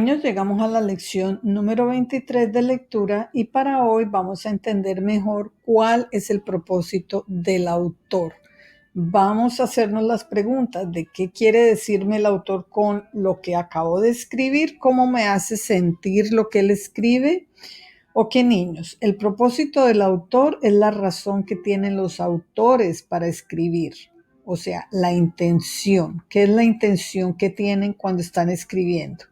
Niños, llegamos a la lección número 23 de lectura y para hoy vamos a entender mejor cuál es el propósito del autor. Vamos a hacernos las preguntas de qué quiere decirme el autor con lo que acabo de escribir, cómo me hace sentir lo que él escribe. Ok, niños, el propósito del autor es la razón que tienen los autores para escribir, o sea, la intención. ¿Qué es la intención que tienen cuando están escribiendo?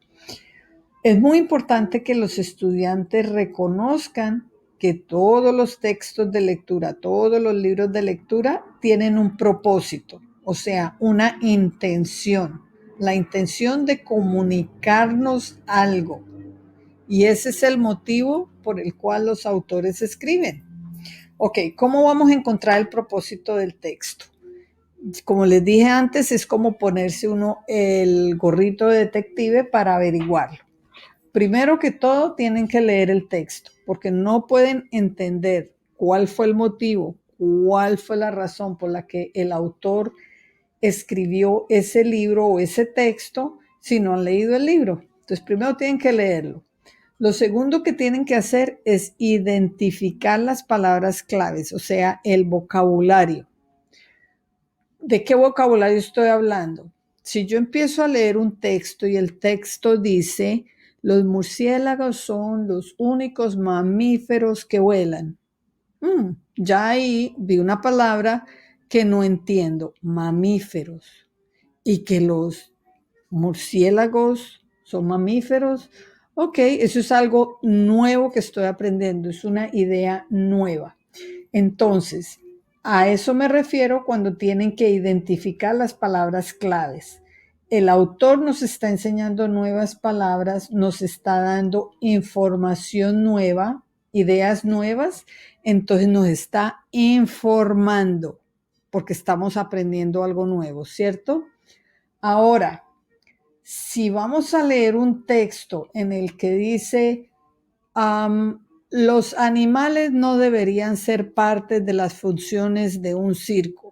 Es muy importante que los estudiantes reconozcan que todos los textos de lectura, todos los libros de lectura tienen un propósito, o sea, una intención, la intención de comunicarnos algo. Y ese es el motivo por el cual los autores escriben. Ok, ¿cómo vamos a encontrar el propósito del texto? Como les dije antes, es como ponerse uno el gorrito de detective para averiguarlo. Primero que todo, tienen que leer el texto, porque no pueden entender cuál fue el motivo, cuál fue la razón por la que el autor escribió ese libro o ese texto si no han leído el libro. Entonces, primero tienen que leerlo. Lo segundo que tienen que hacer es identificar las palabras claves, o sea, el vocabulario. ¿De qué vocabulario estoy hablando? Si yo empiezo a leer un texto y el texto dice, los murciélagos son los únicos mamíferos que vuelan. Ya ahí vi una palabra que no entiendo, mamíferos. Y que los murciélagos son mamíferos. Ok, eso es algo nuevo que estoy aprendiendo, es una idea nueva. Entonces, a eso me refiero cuando tienen que identificar las palabras claves. El autor nos está enseñando nuevas palabras, nos está dando información nueva, ideas nuevas, entonces nos está informando porque estamos aprendiendo algo nuevo, ¿cierto? Ahora, si vamos a leer un texto en el que dice los animales no deberían ser parte de las funciones de un circo.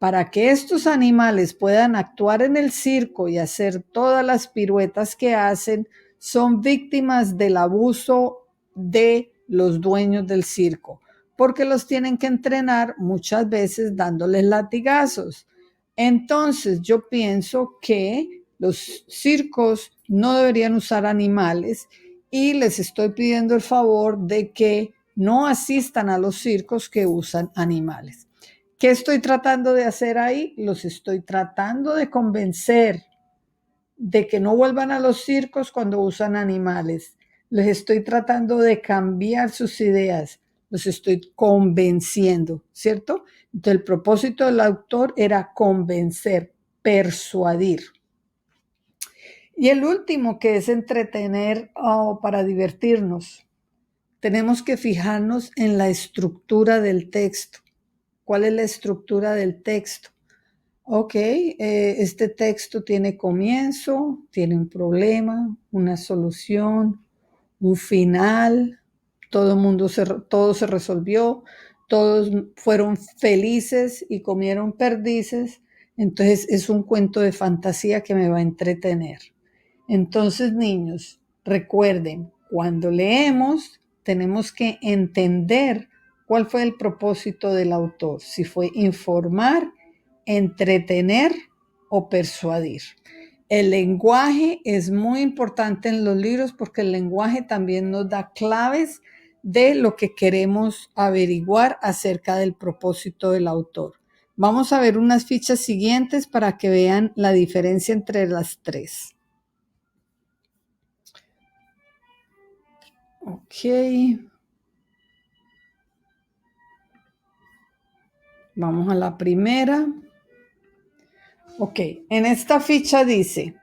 Para que estos animales puedan actuar en el circo y hacer todas las piruetas que hacen, son víctimas del abuso de los dueños del circo, porque los tienen que entrenar muchas veces dándoles latigazos. Entonces yo pienso que los circos no deberían usar animales y les estoy pidiendo el favor de que no asistan a los circos que usan animales. ¿Qué estoy tratando de hacer ahí? Los estoy tratando de convencer de que no vuelvan a los circos cuando usan animales. Les estoy tratando de cambiar sus ideas. Los estoy convenciendo, ¿cierto? Entonces, el propósito del autor era convencer, persuadir. Y el último, que es entretener para divertirnos. Tenemos que fijarnos en la estructura del texto. ¿Cuál es la estructura del texto? Ok, este texto tiene comienzo, tiene un problema, una solución, un final, todo se resolvió, todos fueron felices y comieron perdices, entonces es un cuento de fantasía que me va a entretener. Entonces, niños, recuerden, cuando leemos tenemos que entender cuál fue el propósito del autor, si fue informar, entretener o persuadir. El lenguaje es muy importante en los libros porque el lenguaje también nos da claves de lo que queremos averiguar acerca del propósito del autor. Vamos a ver unas fichas siguientes para que vean la diferencia entre las tres. Ok. Vamos a la primera. Ok, en esta ficha dice,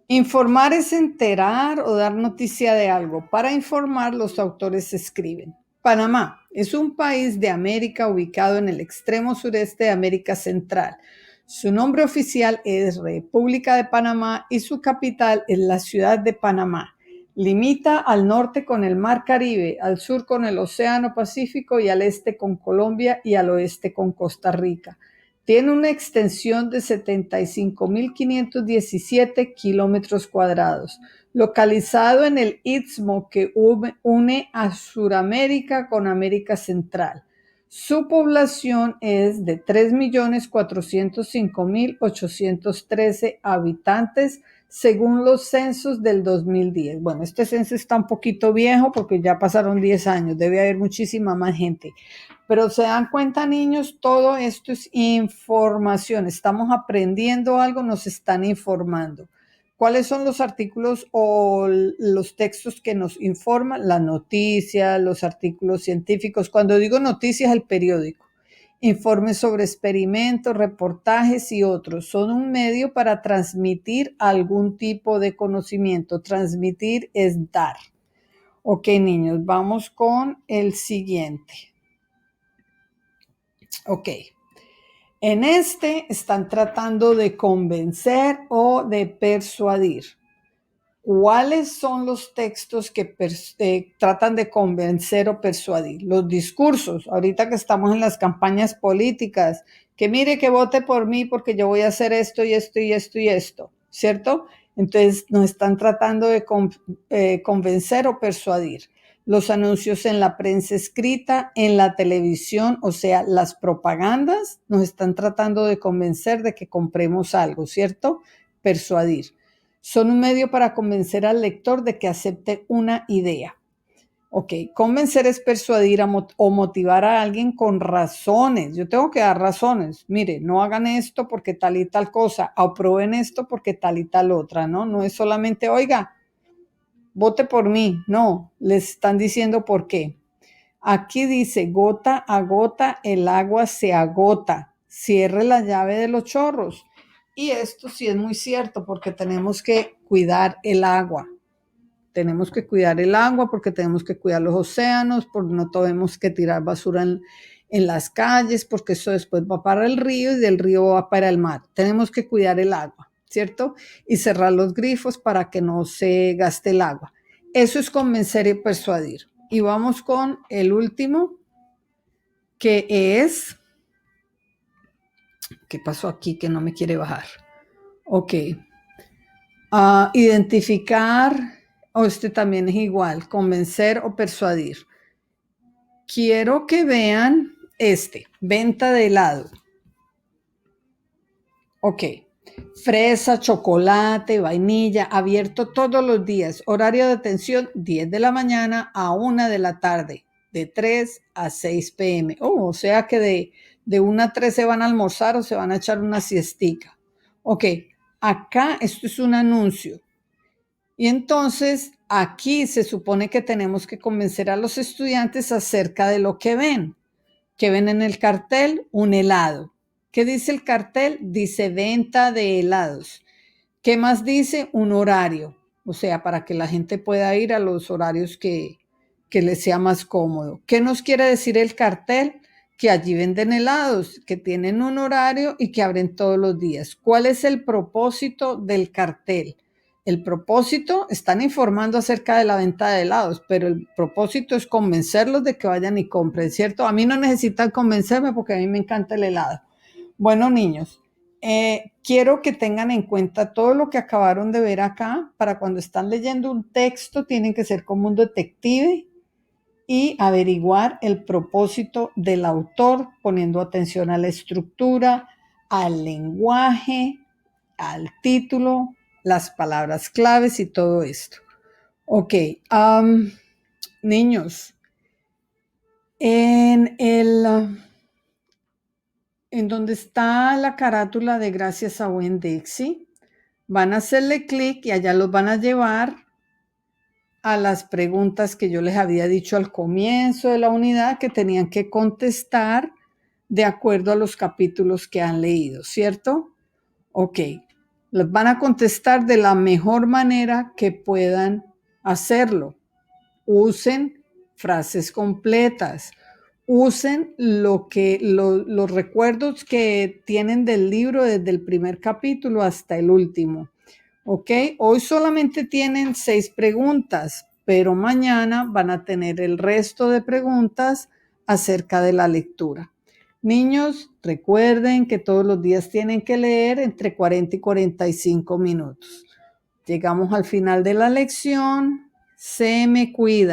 informar es enterar o dar noticia de algo. Para informar, los autores escriben. Panamá es un país de América ubicado en el extremo sureste de América Central. Su nombre oficial es República de Panamá y su capital es la ciudad de Panamá. Limita al norte con el Mar Caribe, al sur con el Océano Pacífico y al este con Colombia y al oeste con Costa Rica. Tiene una extensión de 75.517 kilómetros cuadrados. localizado en el istmo que une a Sudamérica con América Central. Su población es de 3.405.813 habitantes, según los censos del 2010. Bueno, este censo está un poquito viejo porque ya pasaron 10 años, debe haber muchísima más gente. Pero se dan cuenta, niños, todo esto es información. Estamos aprendiendo algo, nos están informando. ¿Cuáles son los artículos o los textos que nos informan? Las noticias, los artículos científicos. Cuando digo noticias, el periódico. Informes sobre experimentos, reportajes y otros. Son un medio para transmitir algún tipo de conocimiento. Transmitir es dar. Ok, niños, vamos con el siguiente. Ok. En este están tratando de convencer o de persuadir. ¿Cuáles son los textos que tratan de convencer o persuadir? Los discursos, ahorita que estamos en las campañas políticas, que mire que vote por mí porque yo voy a hacer esto y esto y esto y esto, ¿cierto? Entonces nos están tratando de convencer o persuadir. Los anuncios en la prensa escrita, en la televisión, o sea, las propagandas, nos están tratando de convencer de que compremos algo, ¿cierto? Persuadir. Son un medio para convencer al lector de que acepte una idea. Ok, convencer es persuadir o motivar a alguien con razones. Yo tengo que dar razones. Mire, no hagan esto porque tal y tal cosa. Aprueben esto porque tal y tal otra, ¿no? No es solamente, oiga, vote por mí. No, les están diciendo por qué. Aquí dice, gota a gota el agua se agota. Cierre la llave de los chorros. Y esto sí es muy cierto porque tenemos que cuidar el agua. Tenemos que cuidar el agua porque tenemos que cuidar los océanos, porque no tenemos que tirar basura en las calles, porque eso después va para el río y del río va para el mar. Tenemos que cuidar el agua, ¿cierto? Y cerrar los grifos para que no se gaste el agua. Eso es convencer y persuadir. Y vamos con el último, que es... ¿Qué pasó aquí que no me quiere bajar? Ok. Identificar, o este también es igual, convencer o persuadir. Quiero que vean venta de helado. Ok, fresa, chocolate, vainilla, abierto todos los días. Horario de atención 10 de la mañana a 1 de la tarde, de 3 a 6 p.m. O sea que de 1 a 3 se van a almorzar o se van a echar una siestica. Ok, acá esto es un anuncio. Y entonces aquí se supone que tenemos que convencer a los estudiantes acerca de lo que ven. ¿Qué ven en el cartel? Un helado. ¿Qué dice el cartel? Dice venta de helados. ¿Qué más dice? Un horario. O sea, para que la gente pueda ir a los horarios que les sea más cómodo. ¿Qué nos quiere decir el cartel? Que allí venden helados, que tienen un horario y que abren todos los días. ¿Cuál es el propósito del cartel? El propósito, están informando acerca de la venta de helados, pero el propósito es convencerlos de que vayan y compren, ¿cierto? A mí no necesitan convencerme porque a mí me encanta el helado. Bueno, niños, quiero que tengan en cuenta todo lo que acabaron de ver acá. Para cuando están leyendo un texto, tienen que ser como un detective y averiguar el propósito del autor, poniendo atención a la estructura, al lenguaje, al título, las palabras claves y todo esto. Ok, niños, en donde está la carátula de Gracias a Winn-Dixie, van a hacerle clic y allá los van a llevar a las preguntas que yo les había dicho al comienzo de la unidad que tenían que contestar de acuerdo a los capítulos que han leído, ¿cierto? Ok, los van a contestar de la mejor manera que puedan hacerlo. Usen frases completas. Usen los recuerdos que tienen del libro desde el primer capítulo hasta el último. ¿Ok? Hoy solamente tienen 6 preguntas, pero mañana van a tener el resto de preguntas acerca de la lectura. Niños, recuerden que todos los días tienen que leer entre 40 y 45 minutos. Llegamos al final de la lección. Se me cuida.